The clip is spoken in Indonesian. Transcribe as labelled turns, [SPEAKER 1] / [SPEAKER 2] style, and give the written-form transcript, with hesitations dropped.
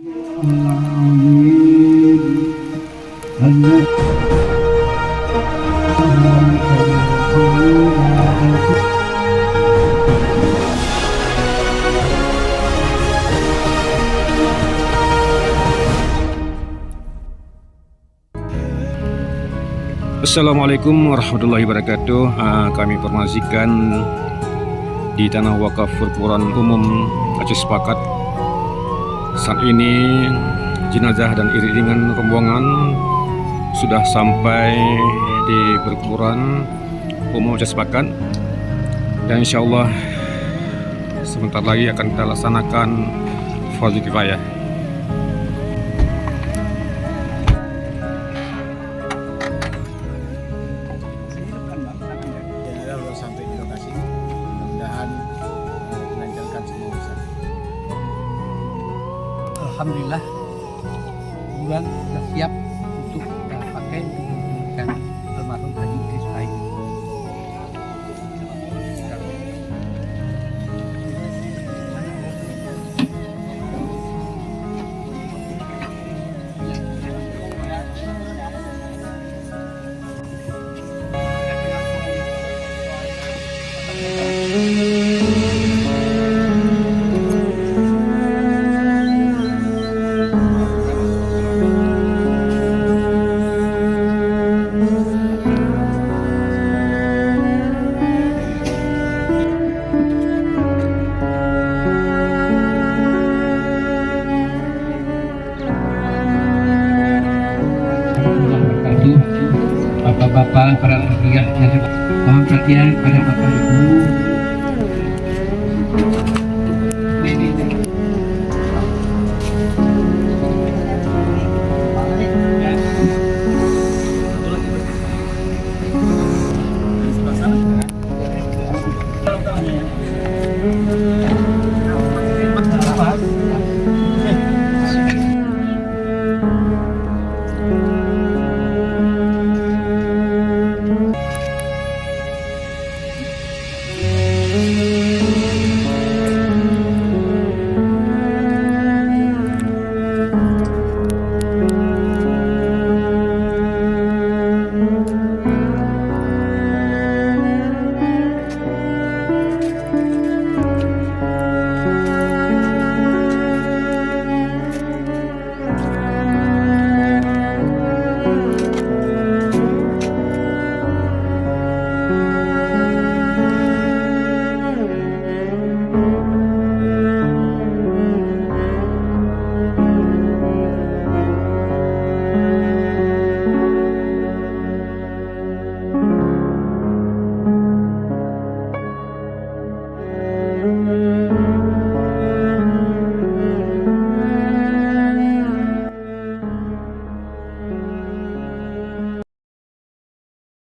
[SPEAKER 1] Assalamualaikum warahmatullahi wabarakatuh. Kami informasikan di Tanah Wakaf Perpuluhan Umum Aceh Sepakat. Saat ini jenazah dan iringan rombongan sudah sampai di Perpuluhan Umum Aceh Sepakat, dan insya Allah sebentar lagi akan kita laksanakan fardhu kifayah.
[SPEAKER 2] Sampai di lokasi, mudah-mudahan melancarkan semua urusan.
[SPEAKER 3] Alhamdulillah, bulan sudah siap untuk kita pakai untuk menunjukkan almarhum Haji Idris Baik. Bapak-bapak, para pihak yang mohon perhatian pada Bapak Ibu